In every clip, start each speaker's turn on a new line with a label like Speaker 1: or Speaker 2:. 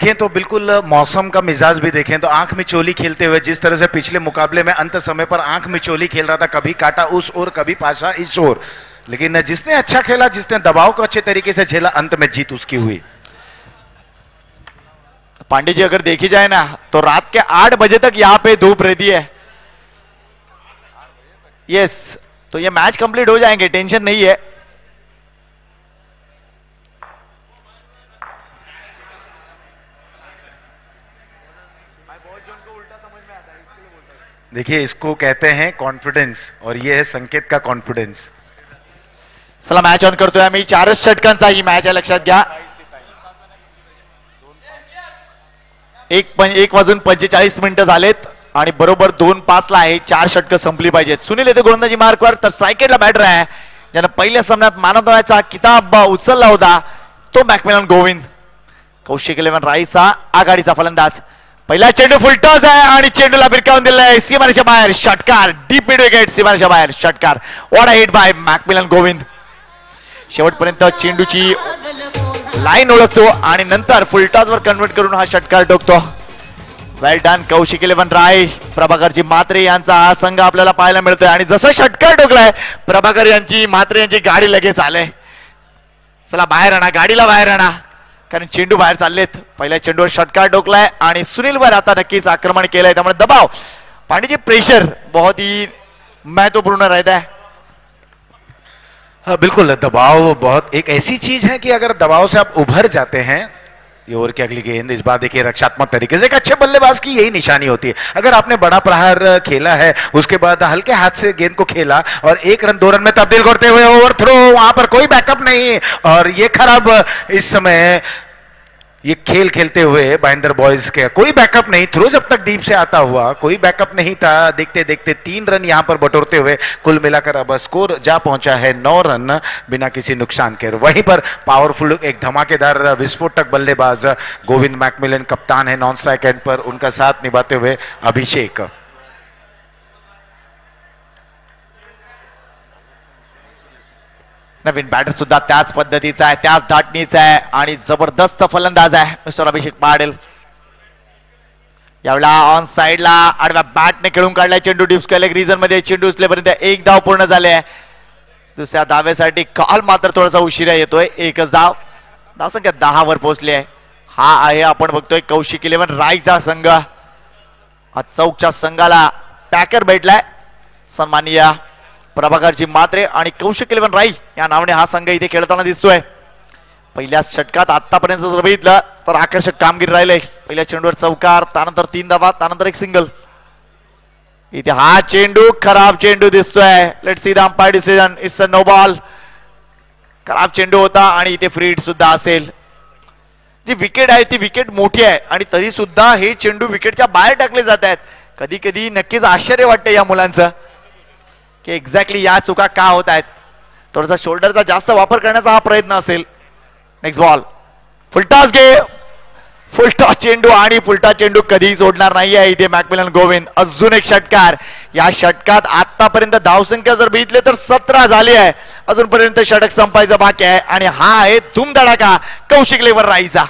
Speaker 1: देखें तो बिल्कुल मौसम का मिजाज भी देखें तो आंख में चोली खेलते हुए जिस तरह से पिछले मुकाबले में अंत समय पर आंख में चोली खेल रहा था, कभी काटा उस ओर कभी पाशा इस ओर, लेकिन जिसने अच्छा खेला, जिसने दबाव को अच्छे तरीके से झेला, अंत में जीत उसकी हुई।
Speaker 2: पांडे जी अगर देखी जाए ना तो रात के 8 बजे तक यहाँ पे धूप रहती है। यस, तो ये मैच कंप्लीट हो जाएंगे, टेंशन नहीं है।
Speaker 1: देखिए, इसको कहते हैं कॉन्फिडेंस और ये है संकेत का कॉन्फिडेंस।
Speaker 2: चला मॅच ऑन करतोय आम्ही। 4 षटकांचा ही मॅच आहे, लक्षात घ्या। 1:45 झालेत आणि बरोबर 2:05 ला आहे। 4 षटक संपली पाहिजेत। सुनील येथे गोलंदाजी मार्कवर, तर स्ट्रायकेटला बॅटर आहे ज्याने पहिल्या सामन्यात मानवताचा किताब उचलला होता तो मॅकमिलन गोविंद। कौशिक 11 राईचा आघाडीचा फलंदाज। पहिला चेंडू फुलटॉस आहे आणि चेंडूला भिरकावून दिलाय सीमारेषा बाहेर। षटकार, डीप मिड विकेट, सीमारेषा बाहेर षटकार। What a hit by Macmillan Govind. शेवटपर्यंत चेंडूची लाईन ओळखतो आणि नंतर फुलटॉस वर कन्वर्ट करून हा षटकार ठोकतो। वेल डन कौशिक 11 राय, प्रभाकरजी म्हात्रे यांचा हा संघ आपल्याला पाहायला मिळतोय आणि जसं षटकार ठोकलाय प्रभाकर यांची, म्हात्रे यांची गाडी लगेच आले। चला बाहेर आणा, गाडीला बाहेर आणा, कारण चेंडू बाहेर चाललेत। पहिल्या चेंडूवर षटकार ठोकलाय आणि सुनीलवर आता नक्कीच आक्रमण केलंय, त्यामुळे दबाव, पांडेजी प्रेशर बहुत ही महत्वपूर्ण रहता है।
Speaker 1: हाँ बिल्कुल, दबाव बहुत एक ऐसी चीज है कि अगर दबाव से आप उभर जाते हैं, ये ओवर की अगली गेंद इस बार देखिए रक्षात्मक तरीके से, एक अच्छे बल्लेबाज की यही निशानी होती है। अगर आपने बड़ा प्रहार खेला है, उसके बाद हल्के हाथ से गेंद को खेला और 1 रन 2 रन में तब्दील करते हुए ओवर थ्रो, वहां पर कोई बैकअप नहीं और ये खराब इस समय ये खेल खेलते हुए भाईंदर बॉयज के कोई बैकअप नहीं, थ्रो जब तक डीप से आता हुआ कोई बैकअप नहीं था। देखते देखते 3 रन यहां पर बटोरते हुए कुल मिलाकर अब स्कोर जा पहुंचा है 9 रन बिना किसी नुकसान के। वहीं पर पावरफुल एक धमाकेदार विस्फोटक बल्लेबाज गोविंद मैकमिलन कप्तान है नॉन स्ट्राइक एंड पर, उनका साथ निभाते हुए अभिषेक।
Speaker 2: नवीन बॅटर सुद्धा त्याच पद्धतीचा आहे, त्याच धाटणीचा आहे आणि जबरदस्त फलंदाज आहे मिस्टर अभिषेक पाटील। यावेळेला ऑन साइडला आडव्या बॅटने खेळून काढलाय चेंडू, डीप स्क्वेअर लेग रीजन मध्ये चेंडू उचलेपर्यंत 1 धाव पूर्ण झाले आहे। दुसऱ्या धावेसाठी कॉल मात्र थोडासा उशिरा येतोय, 1च धाव, धावसंख्या 10 वर पोहोचली आहे। हा आहे आपण बघतोय कौशिक 11 रायचा संघ। हा चौकच्या संघाला पॅकर भेटलाय सन्माननीय प्रभाकरजी म्हात्रे आणि कौशिक 11 राई या नावाने हा संघ इथे खेळताना दिसतोय। पहिल्या षटकात आतापर्यंत जर बघितलं तर आकर्षक कामगिरी राहिले। पहिल्या चेंडूवर चौकार, त्यानंतर 3 धावा, त्यानंतर 1 सिंगल। इथे हा चेंडू खराब चेंडू दिसतोय। Let's see the umpire decision, it's a no ball. खराब चेंडू होता आणि इथे फ्री हिट सुद्धा असेल। जी विकेट आहे ती विकेट मोठी आहे आणि तरी सुद्धा हे चेंडू विकेटच्या बाहेर टाकले जात आहेत। कधी कधी नक्कीच आश्चर्य वाटते या मुलांचं की एक्झॅक्टली या चुका का होत आहेत। थोडासा शोल्डरचा जास्त वापर करण्याचा हा प्रयत्न असेल। नेक्स्ट बॉल, फुलटॉस घे, फुलटॉस चेंडू आणि फुलटॉस चेंडू कधीही सोडणार नाहीये इथे मॅकमिलन गोविंद। अजून एक षटकार, या षटकात आतापर्यंत धावसंख्या जर बघितली तर 17 झाली आहे। अजूनपर्यंत षटक संपायचं बाकी आहे आणि हा आहे धूमधडाका कौशिक 11 राईचा।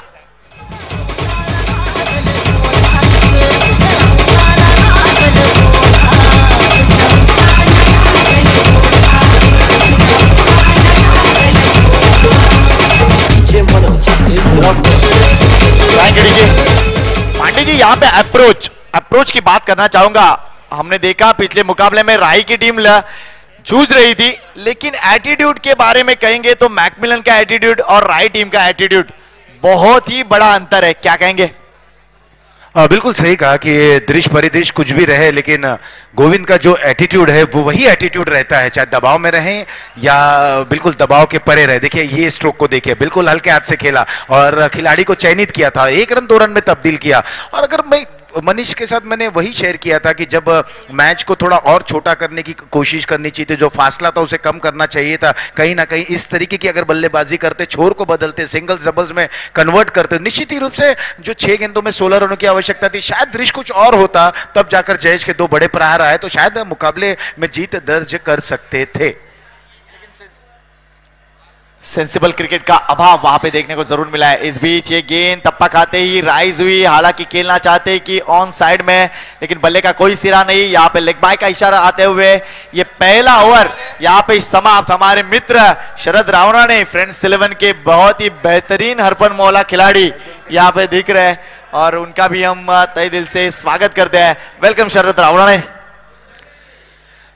Speaker 2: पांडे जी यहाँ पे अप्रोच की बात करना चाहूंगा। हमने देखा पिछले मुकाबले में राई की टीम जूझ रही थी, लेकिन एटीट्यूड के बारे में कहेंगे तो मैकमिलन का एटीट्यूड और राई टीम का एटीट्यूड बहुत ही बड़ा अंतर है, क्या कहेंगे?
Speaker 1: बिल्कुल सही कहा कि दृश्य परिदृश्य कुछ भी रहे, लेकिन गोविंद का जो एटीट्यूड है वो वही एटीट्यूड रहता है, चाहे दबाव में रहें या बिल्कुल दबाव के परे रहे। देखिए ये स्ट्रोक को देखिए, बिल्कुल हल्के हाथ से खेला और खिलाड़ी को चयनित किया था, 1 रन 2 रन में तब्दील किया। और अगर मैं मनीष के साथ मैंने वही शेयर किया था कि जब मैच को थोड़ा और छोटा करने की कोशिश करनी चाहिए थी, जो फासला था उसे कम करना चाहिए था। कहीं ना कहीं इस तरीके की अगर बल्लेबाजी करते, छोर को बदलते, सिंगल्स डबल्स में कन्वर्ट करते, निश्चित ही रूप से जो 6 गेंदों में 16 रनों की आवश्यकता थी, शायद दृश्य कुछ और होता, तब जाकर जयेश के 2 बड़े प्रहार आए तो शायद मुकाबले में जीत दर्ज कर सकते थे।
Speaker 2: सेंसिबल क्रिकेट का अभाव वहां पे देखने को जरूर मिला है। इस बीच ये गेंद टप्पा खाते ही राइज हुई, हालांकि खेलना चाहते कि ऑन साइड में, लेकिन बल्ले का कोई सिरा नहीं। यहाँ पे लेग बाय का इशारा आते हुए ये पहला ओवर यहाँ पे समाप्त। हमारे मित्र शरद रावणाने, फ्रेंड्स 11 के बहुत ही बेहतरीन हरफन मौला खिलाड़ी यहाँ पे दिख रहे हैं और उनका भी हम तहे दिल से स्वागत करते हैं। वेलकम शरद रावणाने।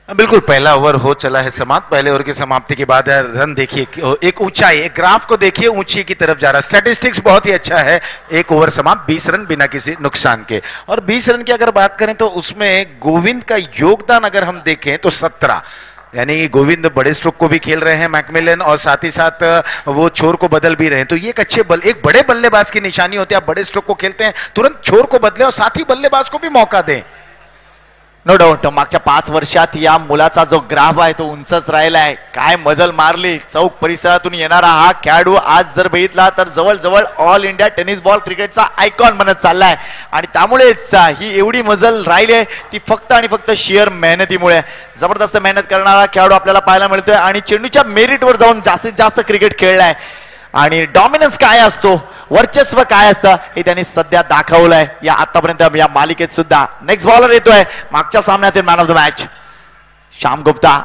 Speaker 1: बिल्कुल, पहला ओवर हो चला है समाप्त। पहले ओवर की समाप्ति के बाद रन देखिए, एक ऊंचाई, एक ग्राफ को देखिए, ऊंची की तरफ जा रहा है। स्टैटिस्टिक्स बहुत ही अच्छा है। एक ओवर समाप्त, 20 रन बिना किसी नुकसान के। और 20 रन की अगर बात करें तो उसमें गोविंद का योगदान अगर हम देखें तो 17, यानी गोविंद बड़े स्ट्रोक को भी खेल रहे हैं मैकमिलन, और साथ ही साथ वो छोर को बदल भी रहे हैं। तो ये एक अच्छे एक बड़े बल्लेबाज की निशानी होती है। आप बड़े स्ट्रोक को खेलते हैं, तुरंत छोर को बदलें और साथ ही बल्लेबाज को भी मौका दें।
Speaker 2: नो डाऊट, मागच्या 5 वर्षात या मुलाचा जो ग्राफ आहे तो उंचच राहिला आहे। काय मजल मारली, चौक परिसरातून येणारा हा खेळाडू आज जर बघितला तर जवळजवळ ऑल इंडिया टेनिस बॉल क्रिकेटचा आयकॉन बनत चाललाय आणि त्यामुळेच ही एवढी मजल राहिली आहे ती फक्त आणि फक्त शियर मेहनतीमुळे। जबरदस्त मेहनत करणारा खेळाडू आपल्याला पाहायला मिळतोय आणि चेंडूच्या मेरिटवर जाऊन जास्तीत जास्त क्रिकेट खेळलाय आणि डॉमिनन्स काय असतो, वर्चस्व काय असतं हे त्यांनी सध्या दाखवलंय या आतापर्यंत या मालिकेत सुद्धा। नेक्स्ट बॉलर येतोय मागच्या सामन्यातील man of the match Shyam Gupta.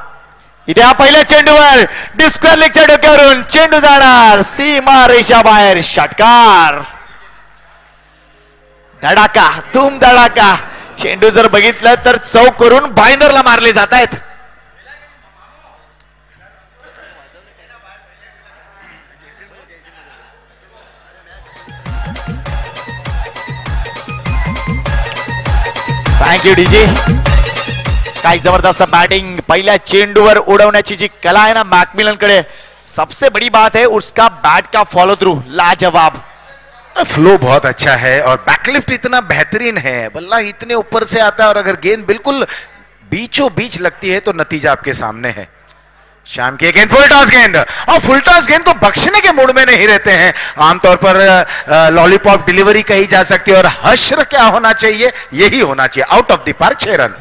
Speaker 2: इथे हा पहिल्या चेंडूवर डिस्क्वेअर लेगच्या डोक्यावरून चेंडू जाणार सीमा रेषा बाहेर, षटकार, धडाका, धूम धडाका। चेंडू जर बघितलं तर चौक करून बाइंडरला मारले जात आहेत। Thank you DJ. काय जबरदस्त बैटिंग, पहिल्या चेंडूवर उडवण्याची जी कला है ना मैकमिलन कडे, सबसे बड़ी बात है उसका बैट का फॉलो थ्रू लाजवाब।
Speaker 1: फ्लो बहुत अच्छा है और बैकलिफ्ट इतना बेहतरीन है, बल्ला इतने ऊपर से आता है और अगर गेंद बिल्कुल बीचों बीच लगती है तो नतीजा आपके सामने है। शाम की गेंद, फुल टॉस गेंद, और फुल टॉस गेंद को बख्शने के मूड में नहीं रहते हैं। आमतौर पर लॉलीपॉप डिलीवरी कही जा सकती है और हश्र क्या होना चाहिए, यही होना चाहिए। Out of the park, 6 run.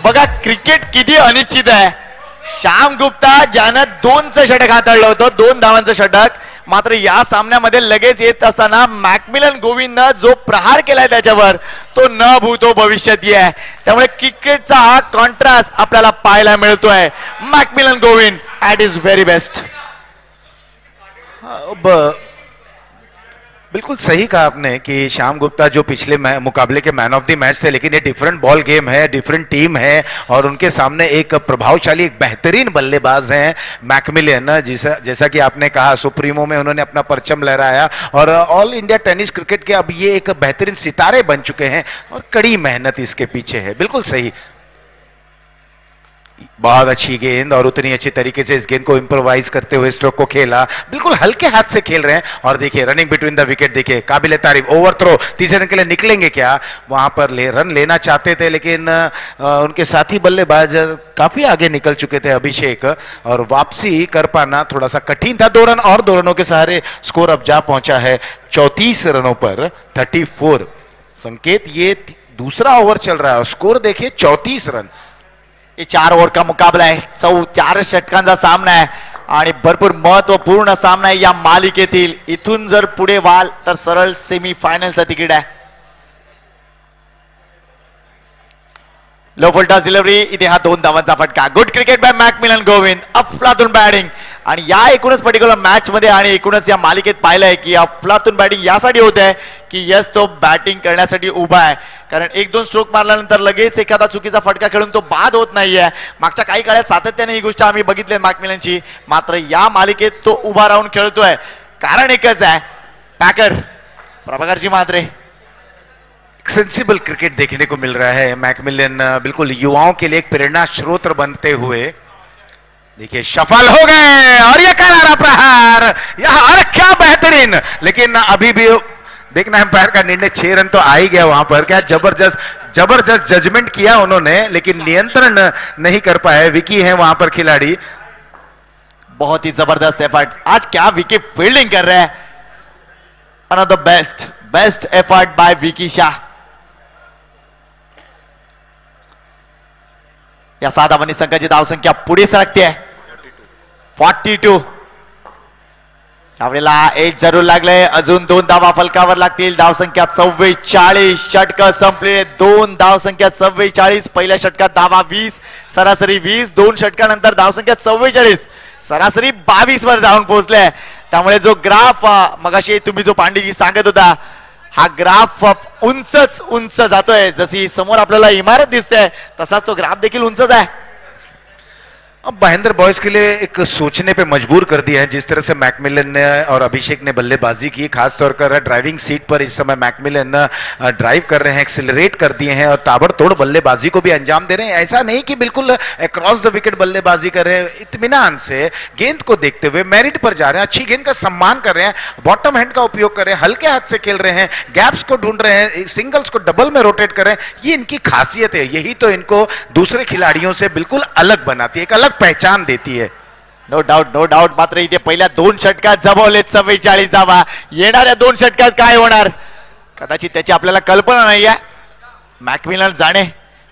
Speaker 2: बघा क्रिकेट किती अनिश्चित आहे। श्याम गुप्ता ज्यानं 2चं षटक हाताळलं होतं, 2 धावांचं षटक, मात्र या सामन्यामध्ये लगेच येत असताना मॅकमिलन गोविंदनं जो प्रहार केलाय त्याच्यावर तो न भूतो भविष्यती आहे। त्यामुळे क्रिकेटचा हा कॉन्ट्रास्ट आपल्याला पाहायला मिळतोय। Macmillan Govind at is very best.
Speaker 1: बिल्कुल सही कहा आपने कि श्याम गुप्ता जो पिछले मुकाबले के मैन ऑफ द मैच थे, लेकिन ये डिफरेंट बॉल गेम है, डिफरेंट टीम है और उनके सामने एक प्रभावशाली, एक बेहतरीन बल्लेबाज हैं मैकमिलन। जैसा कि आपने कहा, सुप्रीमो में उन्होंने अपना परचम लहराया और ऑल इंडिया टेनिस क्रिकेट के अब ये एक बेहतरीन सितारे बन चुके हैं और कड़ी मेहनत इसके पीछे है। बिल्कुल सही, बहुत अच्छी गेंद और उतनी अच्छी तरीके से इस गेंद को इंप्रोवाइज करते हुए स्ट्रोक को खेला। बिल्कुल हल्के हाथ से खेल रहे हैं और देखिए रनिंग बिटवीन द विकेट, देखिए काबिल तारीफ। ओवर थ्रो, तीसरे रन के लिए निकलेंगे क्या, वहां पर रन लेना चाहते थे लेकिन उनके साथी बल्लेबाज काफी आगे निकल चुके थे अभिषेक, और वापसी कर पाना थोड़ा सा कठिन था। 2 रन और 2 रनों के सहारे स्कोर अब जा पहुंचा है 34 रनों पर 34। संकेत, ये दूसरा ओवर चल रहा है और स्कोर देखिए 34 रन।
Speaker 2: ये 4 ओव्हर का मुकाबला आहे, 4 षटकांचा सामना आहे आणि भरपूर महत्वपूर्ण सामना आहे या मालिकेतील। इथून जर पुढे वाल तर सरळ सेमी फायनलचं तिकीट आहे। लो फुलटॉस डिलिव्हरी, इथे हा 2 धावांचा फटका। Good cricket bye Macmillan Govind, अफलातून बॅटिंग। आणि या एकूणच पर्टिक्युलर मॅच मध्ये आणि एकूणच या मालिकेत पाहिलंय की अफलातून बॅटिंग यासाठी होत आहे की यस तो बॅटिंग करण्यासाठी उभा आहे, कारण 1-2 स्ट्रोक मारल्यानंतर लगेच एखादा चुकीचा फटका खेळून तो बाद होत नाहीये। मागच्या काही काळात सातत्याने ही गोष्ट आम्ही बघितली मॅकमिलनची, मात्र या मालिकेत तो उभा राहून खेळतोय। कारण एकच आहे, पॅकर प्रभाकरची मात्रे।
Speaker 1: सेंसिबल क्रिकेट देखने को मिल रहा है। मैकमिलन बिल्कुल युवाओं के लिए एक प्रेरणा स्रोत बनते हुए, देखिए सफल हो गए और ये करारा प्रहार यहां, अरे क्या बेहतरीन। लेकिन अभी भी देखना एम्पायर का निर्णय, 6 रन तो आ ही गया वहां पर। क्या जबरदस्त जजमेंट किया उन्होंने, लेकिन नियंत्रण नहीं कर पाए। विकी है वहां पर खिलाड़ी,
Speaker 2: बहुत ही जबरदस्त एफर्ट। आज क्या विकी फील्डिंग कर रहे हैं। One of the best effort bye Vicky Shah. या 7 धावांनी संघाची धावसंख्या पुढे सरकते 42. यावेळेला एज जरूर लागले, अजून 2 धावा फलकावर लागतील. धावसंख्या 44. षटक संपले, 2 धावसंख्या 44. पहिल्या षटकात धावा 20, सरासरी 20. 2 षटकानंतर धावसंख्या 44, सरासरी 22 वर जाऊन पोहोचले. त्यामुळे जो ग्राफ मगाशी तुम्ही जो पांडेजी सांगत होता, हा ग्राफ उंच जातोय. जशी समोर आपल्याला इमारत दिसते तसाच तो ग्राफ देखील उंचच आहे.
Speaker 1: अब महेंद्र बॉयज के लिए एक सोचने पे मजबूर कर दिया है. जिस तरह से मैकमिलन ने और अभिषेक ने बल्लेबाजी की, खासतौर पर ड्राइविंग सीट पर इस समय मैकमिलन ड्राइव कर रहे हैं, एक्सेलरेट कर दिए हैं और ताबड़तोड़ बल्लेबाजी को भी अंजाम दे रहे हैं. ऐसा नहीं कि बिल्कुल अक्रॉस द विकेट बल्लेबाजी कर रहे हैं. इत्मीनान से गेंद को देखते हुए मेरिट पर जा रहे हैं, अच्छी गेंद का सम्मान कर रहे हैं, बॉटम हैंड का उपयोग कर रहे हैं, हल्के हाथ से खेल रहे हैं, गैप्स को ढूंढ रहे हैं, सिंगल्स को डबल में रोटेट कर रहे हैं. ये इनकी खासियत है. यही तो इनको दूसरे खिलाड़ियों से बिल्कुल अलग बनाती है, एक अलग पहचान देती है.
Speaker 2: No doubt. मात्र इथे पहिल्या 2 षटकात जमवले 44 धावा. येणाऱ्या 2 षटकात काय होणार कदाचित त्याची आपल्याला कल्पना नाही आहे. मॅकमिलन जाणे,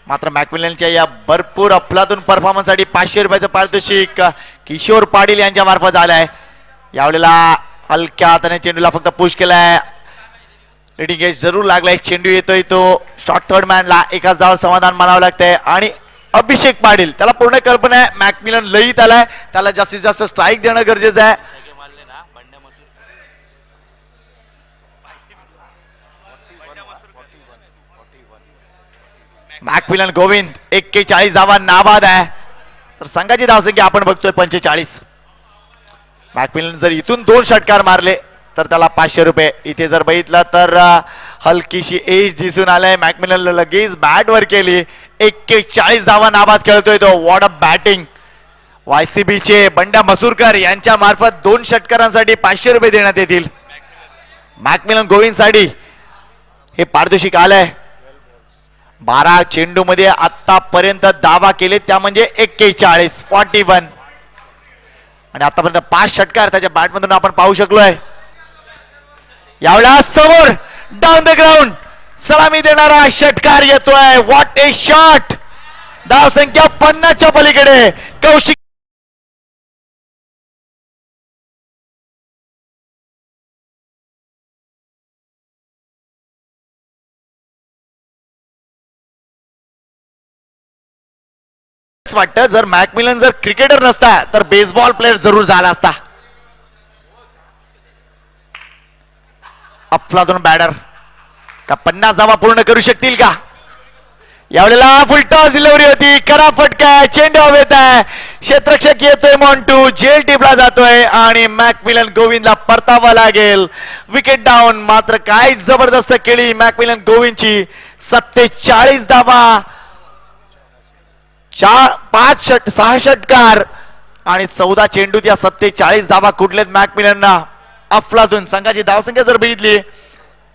Speaker 2: मात्र मॅकमिलनच्या या भरपूर अफलातून परफॉर्मन्स साठी 500 रुपयाचं पारितोषिक किशोर पाटील यांच्या मार्फत आलंय. यावेळेला हलक्या हाताने चेंडूला फक्त पुश केलाय. लिडिंग एज जरूर लागलाय. चेंडू येतोय तो शॉर्ट थर्ड मॅनला, एकाच धावावर समाधान मानावं लागतंय. आणि अभिषेक पाटील त्याला पूर्ण कल्पना आहे, मॅकमिलन लईत आलाय, त्याला जास्तीत जास्त स्ट्राईक देणं गरजेचं आहे. मॅकमिलन गोविंद 41 धावा नाबाद आहे. तर संघाची धावसंख्या आपण बघतोय 45. मॅकमिलन जर इथून 2 षटकार मारले तर त्याला 500 रुपये. इथे जर बघितलं तर हलकीशी एज दिसून आलाय. मॅकमिलन लगेच बॅट वर केली. 41 धावा नाबाद खेळतोय तो. What a batting. YCB चे बंड्या मसूरकर यांच्या मार्फत 2 षटकारांसाठी 500 रुपये देण्यात येतील. मॅकमिलन गोविंद साठी हे पारितोषिक आलंय. 12 चेंडू मध्ये आतापर्यंत धावा केले त्या म्हणजे 41. आणि आतापर्यंत 5 षटकार त्याच्या बॅटमधून आपण पाहू शकलोय. यावेळेला समोर डाऊन द ग्राउंड सलामी देणारा षटकार येतोय. What A shot. धावसंख्या 50च्या पलीकडे. कौशिक वाटतं जर मॅकमिलन जर क्रिकेटर नसता तर बेसबॉल प्लेअर जरूर झाला असता. अफलातून बॅटर का 50 धावा पूर्ण करू शकतील का. यावेळेला फुल टॉस डिलिव्हरी होती. करा फटका. चेंडू हवेत आहे. क्षेत्ररक्षक येतोय मॉन्टू. जेल टिपला जातोय आणि मॅकमिलन गोविंदला परतावा लागेल. Wicket down. मात्र काय जबरदस्त केली मॅकमिलन गोविंदची. 47 धावा, 6 षटकार आणि 14 चेंडूत या 47 धावा कुठलेत मॅकमिलनना. अफलातून संघाची धावसंख्या जर बघितली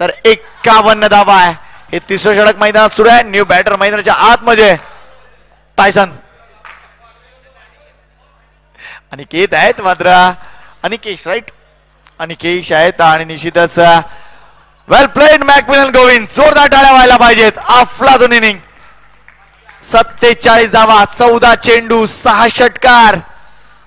Speaker 2: तर 51 धावा आहे. हे 3रं षटक मैदानात सुरू आहे. न्यू बॅटर मैदानाच्या आतमध्ये टायसन अनिकेत आहेत. मात्र अनिकेश राईट अनिकेश आहेत आणि निश्चितच वेल प्लेड मॅकमिलन गोविंद. जोरदार टाळ्या व्हायला पाहिजेत. अफलातून इनिंग. 47 धावा, 14 चेंडू, 6 षटकार.